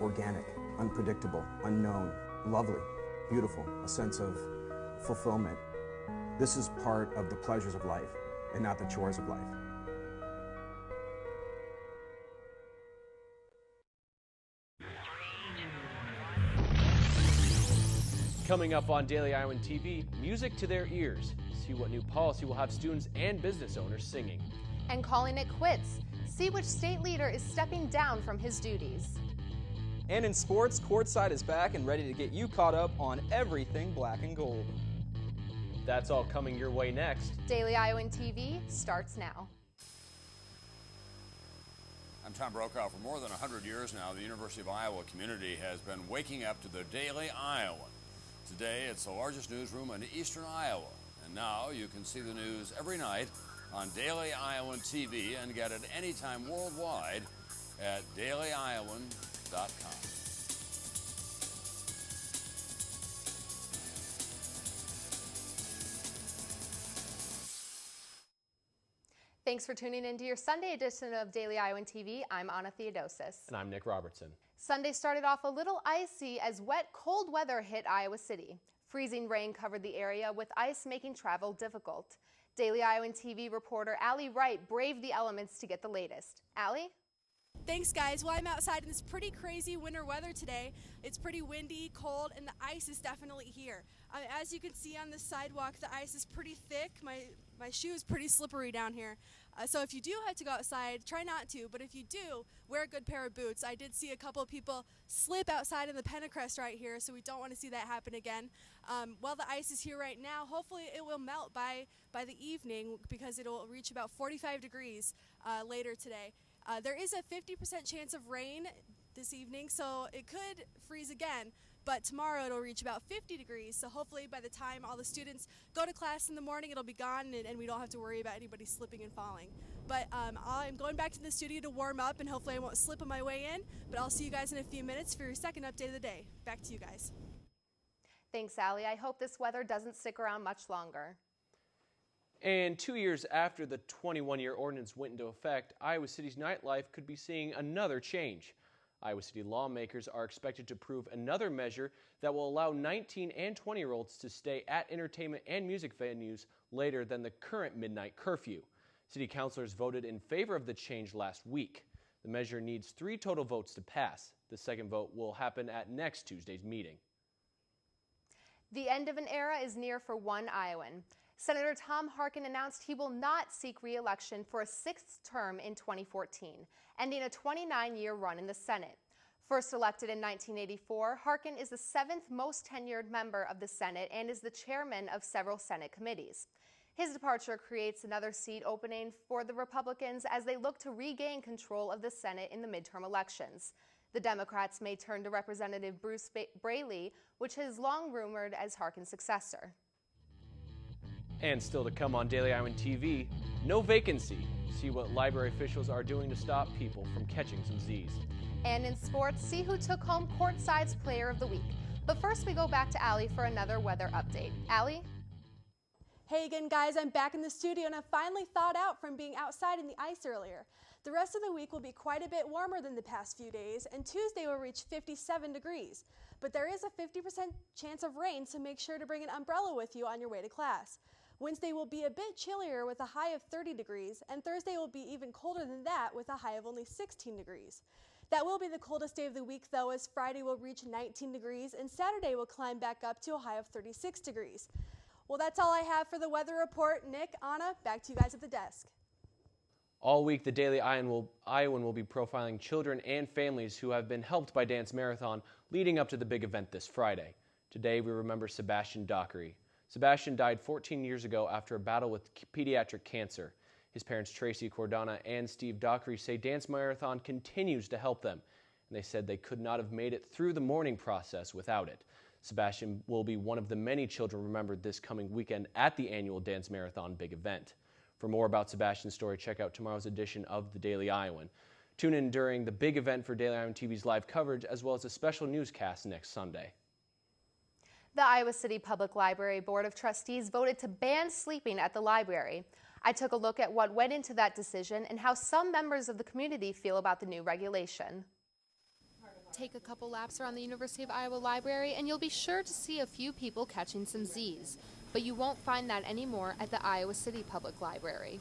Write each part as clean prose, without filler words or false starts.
organic, unpredictable, unknown, lovely, beautiful, a sense of fulfillment. This is part of the pleasures of life and not the chores of life. Coming up on Daily Iowan TV, music to their ears. See what new policy will have students and business owners singing. And calling it quits. See which state leader is stepping down from his duties. And in sports, Courtside is back and ready to get you caught up on everything black and gold. That's all coming your way next. Daily Iowan TV starts now. I'm Tom Brokaw. For more than 100 years now, the University of Iowa community has been waking up to the Daily Iowan. Today, it's the largest newsroom in eastern Iowa. And now you can see the news every night on Daily Iowan TV and get it anytime worldwide at dailyiowan.com. Thanks for tuning in to your Sunday edition of Daily Iowan TV. I'm Anna Theodosis. And I'm Nick Robertson. Sunday started off a little icy as wet, cold weather hit Iowa City. Freezing rain covered the area, with ice making travel difficult. Daily Iowan TV reporter Allie Wright braved the elements to get the latest. Allie? Thanks, guys. Well, I'm outside in this pretty crazy winter weather today. It's pretty windy, cold, and the ice is definitely here. As you can see on the sidewalk, the ice is pretty thick. My shoe is pretty slippery down here. So if you do have to go outside, try not to, but if you do, wear a good pair of boots. I did see a couple of people slip outside in the Pentecrest right here, so we don't want to see that happen again. While the ice is here right now, hopefully it will melt by the evening, because it will reach about 45 degrees later today. There is a 50% chance of rain this evening, so it could freeze again. But tomorrow it'll reach about 50 degrees, so hopefully by the time all the students go to class in the morning, it'll be gone and we don't have to worry about anybody slipping and falling. But I'm going back to the studio to warm up, and hopefully I won't slip on my way in, but I'll see you guys in a few minutes for your second update of the day. Back to you guys. Thanks, Allie. I hope this weather doesn't stick around much longer. And 2 years after the 21-year ordinance went into effect, Iowa City's nightlife could be seeing another change. Iowa City lawmakers are expected to approve another measure that will allow 19 and 20-year-olds to stay at entertainment and music venues later than the current midnight curfew. City councilors voted in favor of the change last week. The measure needs 3 total votes to pass. The second vote will happen at next Tuesday's meeting. The end of an era is near for one Iowan. Senator Tom Harkin announced he will not seek re-election for a 6th term in 2014, ending a 29-year run in the Senate. First elected in 1984, Harkin is the 7th most tenured member of the Senate and is the chairman of several Senate committees. His departure creates another seat opening for the Republicans as they look to regain control of the Senate in the midterm elections. The Democrats may turn to Representative Bruce Braley, which is long rumored as Harkin's successor. And still to come on Daily Iowan TV, no vacancy. See what library officials are doing to stop people from catching some Z's. And in sports, see who took home Courtside's Player of the Week. But first we go back to Allie for another weather update. Allie? Hey again, guys, I'm back in the studio and I finally thawed out from being outside in the ice earlier. The rest of the week will be quite a bit warmer than the past few days, and Tuesday will reach 57 degrees. But there is a 50% chance of rain, so make sure to bring an umbrella with you on your way to class. Wednesday will be a bit chillier with a high of 30 degrees, and Thursday will be even colder than that with a high of only 16 degrees. That will be the coldest day of the week, though, as Friday will reach 19 degrees and Saturday will climb back up to a high of 36 degrees. Well, that's all I have for the weather report. Nick, Anna, back to you guys at the desk. All week, the Daily Iowan will be profiling children and families who have been helped by Dance Marathon leading up to the big event this Friday. Today, we remember Sebastian Dockery. Sebastian died 14 years ago after a battle with pediatric cancer. His parents, Tracy Cordana and Steve Dockery, say Dance Marathon continues to help them, and they said they could not have made it through the mourning process without it. Sebastian will be one of the many children remembered this coming weekend at the annual Dance Marathon big event. For more about Sebastian's story, check out tomorrow's edition of the Daily Iowan. Tune in during the big event for Daily Iowan TV's live coverage, as well as a special newscast next Sunday. The Iowa City Public Library Board of Trustees voted to ban sleeping at the library. I took a look at what went into that decision and how some members of the community feel about the new regulation. Take a couple laps around the University of Iowa Library and you'll be sure to see a few people catching some Z's, but you won't find that anymore at the Iowa City Public Library.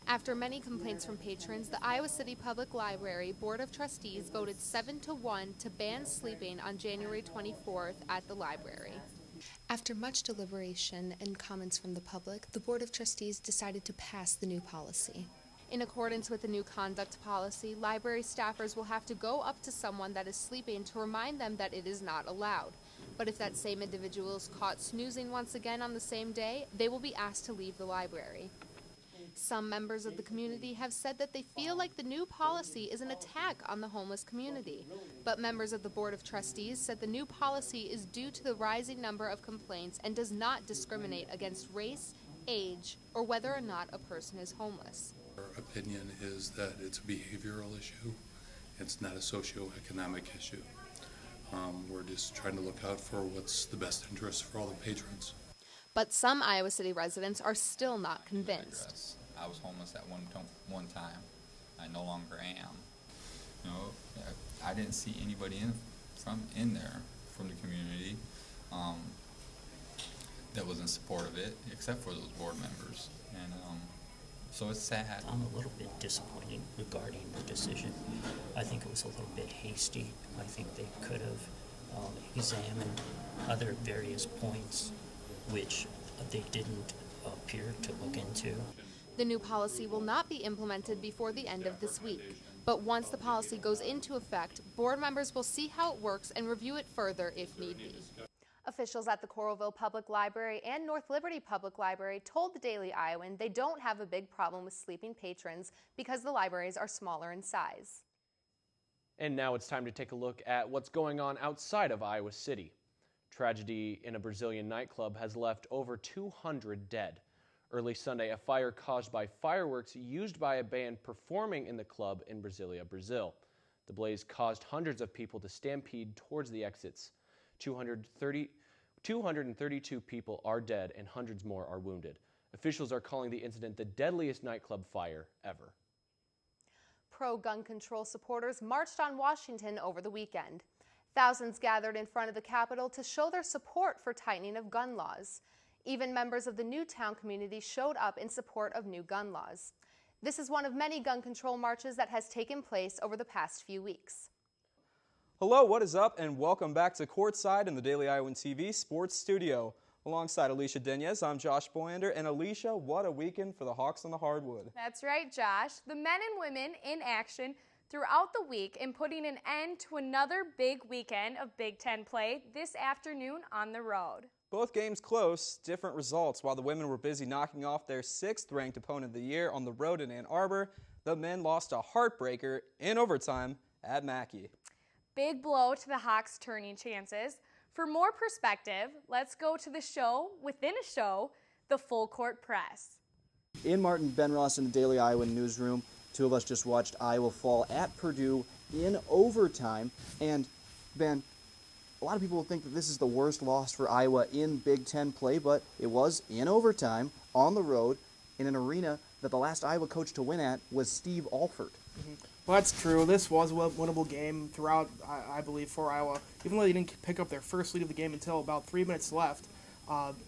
After many complaints from patrons, the Iowa City Public Library Board of Trustees voted 7-1 to ban sleeping on January 24th at the library. After much deliberation and comments from the public, the Board of Trustees decided to pass the new policy. In accordance with the new conduct policy, library staffers will have to go up to someone that is sleeping to remind them that it is not allowed. But if that same individual is caught snoozing once again on the same day, they will be asked to leave the library. Some members of the community have said that they feel like the new policy is an attack on the homeless community. But members of the Board of Trustees said the new policy is due to the rising number of complaints and does not discriminate against race, age, or whether or not a person is homeless. Our opinion is that it's a behavioral issue. It's not a socioeconomic issue. We're just trying to look out for what's the best interest for all the patrons. But some Iowa City residents are still not convinced. I was homeless at one time. I no longer am. You know, I didn't see anybody in there from the community that was in support of it, except for those board members. And so it's sad. I'm a little bit disappointed regarding the decision. I think it was a little bit hasty. I think they could have examined other various points which they didn't appear to look into. The new policy will not be implemented before the end of this week. But once the policy goes into effect, board members will see how it works and review it further if need be. Officials at the Coralville Public Library and North Liberty Public Library told the Daily Iowan they don't have a big problem with sleeping patrons because the libraries are smaller in size. And now it's time to take a look at what's going on outside of Iowa City. Tragedy in a Brazilian nightclub has left over 200 dead. Early Sunday, a fire caused by fireworks used by a band performing in the club in Brasilia, Brazil. The blaze caused hundreds of people to stampede towards the exits. 232 people are dead and hundreds more are wounded. Officials are calling the incident the deadliest nightclub fire ever. Pro-gun control supporters marched on Washington over the weekend. Thousands gathered in front of the Capitol to show their support for tightening of gun laws. Even members of the Newtown community showed up in support of new gun laws. This is one of many gun control marches that has taken place over the past few weeks. Hello, what is up, and welcome back to Courtside in the Daily Iowan TV Sports Studio. Alongside Alicia Denez, I'm Josh Boyander, and Alicia, what a weekend for the Hawks on the hardwood. That's right, Josh. The men and women in action throughout the week and putting an end to another big weekend of Big Ten play this afternoon on the road. Both games close, different results. While the women were busy knocking off their 6th-ranked opponent of the year on the road in Ann Arbor, the men lost a heartbreaker in overtime at Mackey. Big blow to the Hawks' turning chances. For more perspective, let's go to the show within a show, the Full Court Press. In Martin, Ben Ross in the Daily Iowan newsroom. Two of us just watched Iowa fall at Purdue in overtime. And, Ben, a lot of people think that this is the worst loss for Iowa in Big Ten play, but it was in overtime, on the road, in an arena that the last Iowa coach to win at was Steve Alford. Well, that's true. This was a winnable game throughout, I believe, for Iowa. Even though they didn't pick up their first lead of the game until about 3 minutes left,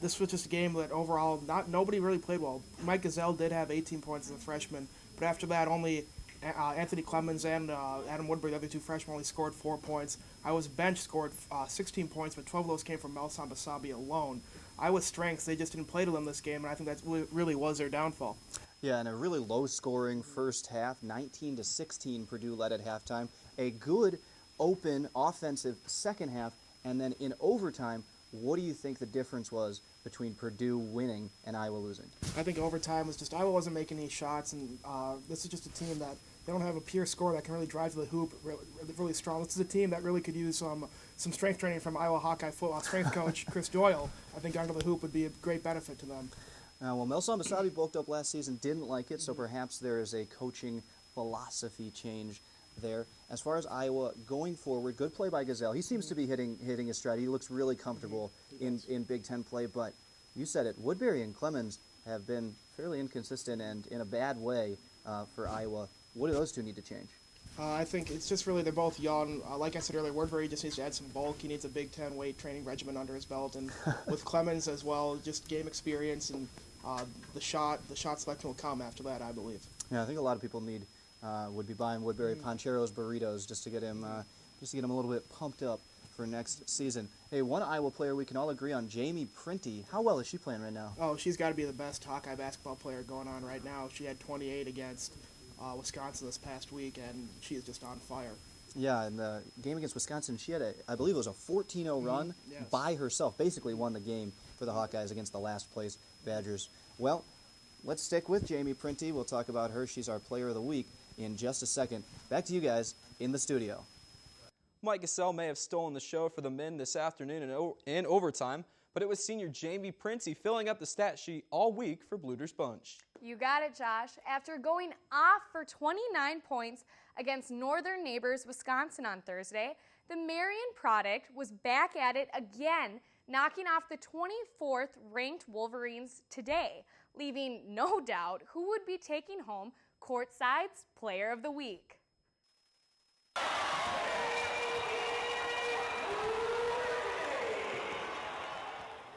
this was just a game that overall nobody really played well. Mike Gazelle did have 18 points as a freshman, but after that only Anthony Clemens and Adam Woodbury, the other two freshmen, only scored 4 points. Iowa's bench scored 16 points, but 12 of those came from Melson Basabi alone. Iowa's strengths, they just didn't play to them this game, and I think that really was their downfall. Yeah, and a really low-scoring first half, 19-16 Purdue led at halftime. A good, open, offensive second half, and then in overtime, what do you think the difference was between Purdue winning and Iowa losing? I think overtime was just Iowa wasn't making any shots, and this is just a team that they don't have a pure scorer that can really drive to the hoop really strong. This is a team that really could use some strength training from Iowa Hawkeye football strength coach Chris Doyle. I think under the hoop would be a great benefit to them. Well, Melson Basabi bulked up last season, didn't like it, so perhaps there is a coaching philosophy change there. As far as Iowa going forward, good play by Gazelle. He seems to be hitting his stride. He looks really comfortable in Big Ten play, but you said it, Woodbury and Clemens have been fairly inconsistent and in a bad way for Iowa. What do those two need to change? I think it's just really they're both young. Like I said earlier, Woodbury just needs to add some bulk. He needs a Big Ten weight training regimen under his belt, and with Clemens as well, just game experience and the shot selection will come after that, I believe. Yeah, I think a lot of people would be buying Woodbury Ponchero's burritos just to get him a little bit pumped up for next season. Hey, one Iowa player we can all agree on, Jamie Printy. How well is she playing right now? Oh, she's got to be the best Hawkeye basketball player going on right now. She had 28 against Wisconsin this past week, and she is just on fire. Yeah, in the game against Wisconsin, she had I believe it was a 14-0 run by herself. Basically won the game for the Hawkeyes against the last place Badgers. Well, let's stick with Jamie Printy. We'll talk about her. She's our player of the week in just a second. Back to you guys in the studio. Mike Gasell may have stolen the show for the men this afternoon in overtime, but it was senior Jamie Printy filling up the stat sheet all week for Bluder's Bunch. You got it, Josh. After going off for 29 points against Northern neighbors Wisconsin on Thursday, the Marion product was back at it again, knocking off the 24th ranked Wolverines today, leaving no doubt who would be taking home Courtside's Player of the Week.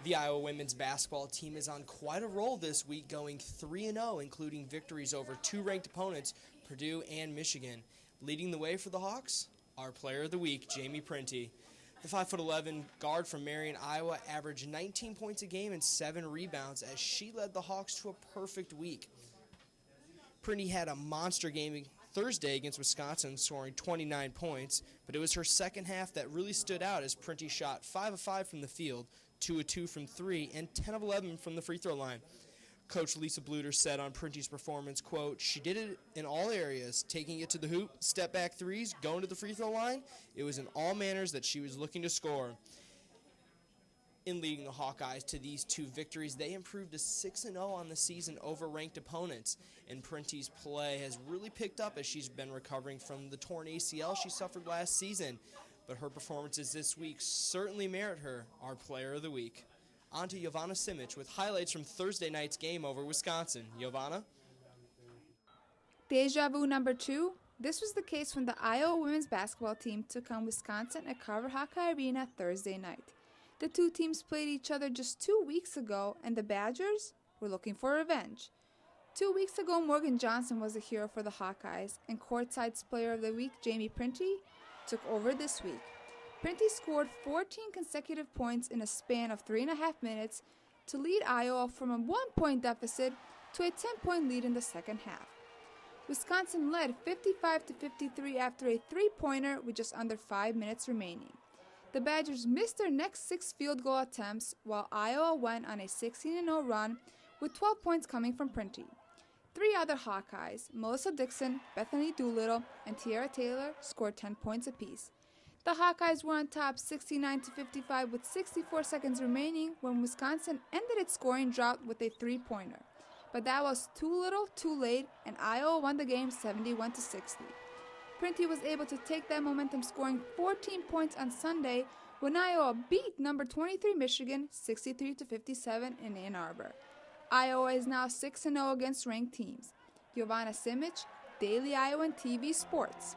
The Iowa women's basketball team is on quite a roll this week, going 3-0, including victories over two ranked opponents, Purdue and Michigan. Leading the way for the Hawks, our player of the week, Jamie Printy. The 5'11" guard from Marion, Iowa, averaged 19 points a game and 7 rebounds as she led the Hawks to a perfect week. Printy had a monster game Thursday against Wisconsin, scoring 29 points, but it was her second half that really stood out as Printy shot 5 of 5 from the field, 2 of 2 from 3, and 10 of 11 from the free throw line. Coach Lisa Bluder said on Printy's performance, quote, "She did it in all areas, taking it to the hoop, step back threes, going to the free throw line. It was in all manners that she was looking to score." In leading the Hawkeyes to these two victories, they improved to 6-0 on the season over ranked opponents. And Printy's play has really picked up as she's been recovering from the torn ACL she suffered last season. But her performances this week certainly merit her our player of the week. On to Giovanna Simic with highlights from Thursday night's game over Wisconsin. Giovanna? Deja vu number 2. This was the case when the Iowa women's basketball team took on Wisconsin at Carver Hawkeye Arena Thursday night. The two teams played each other just 2 weeks ago, and the Badgers were looking for revenge. 2 weeks ago, Morgan Johnson was a hero for the Hawkeyes, and Courtside's Player of the Week, Jamie Printy, took over this week. Printy scored 14 consecutive points in a span of 3.5 minutes to lead Iowa from a 1-point deficit to a 10-point lead in the second half. Wisconsin led 55-53 after a 3-pointer with just under 5 minutes remaining. The Badgers missed their next 6 field goal attempts, while Iowa went on a 16-0 run with 12 points coming from Printy. 3 other Hawkeyes, Melissa Dixon, Bethany Doolittle, and Tiara Taylor, scored 10 points apiece. The Hawkeyes were on top 69-55 with 64 seconds remaining when Wisconsin ended its scoring drought with a 3-pointer. But that was too little, too late, and Iowa won the game 71-60. Printy was able to take that momentum, scoring 14 points on Sunday when Iowa beat number 23 Michigan 63-57 in Ann Arbor. Iowa is now 6-0 against ranked teams. Giovanna Simic, Daily Iowan TV Sports.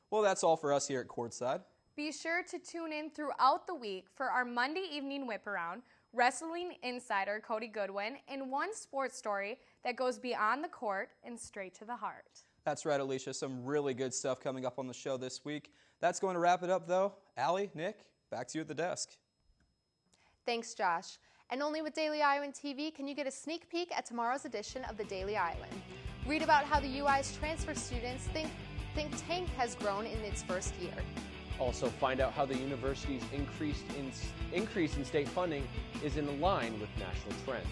Well, that's all for us here at Courtside. Be sure to tune in throughout the week for our Monday evening whip around, wrestling insider Cody Goodwin, and one sports story that goes beyond the court and straight to the heart. That's right, Alicia. Some really good stuff coming up on the show this week. That's going to wrap it up, though. Allie, Nick, back to you at the desk. Thanks, Josh. And only with Daily Iowan TV can you get a sneak peek at tomorrow's edition of the Daily Iowan. Read about how the UI's transfer students think tank has grown in its first year. Also find out how the university's increase in state funding is in line with national trends.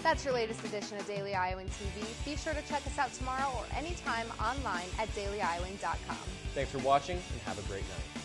That's your latest edition of Daily Iowan TV. Be sure to check us out tomorrow or anytime online at dailyiowan.com. Thanks for watching and have a great night.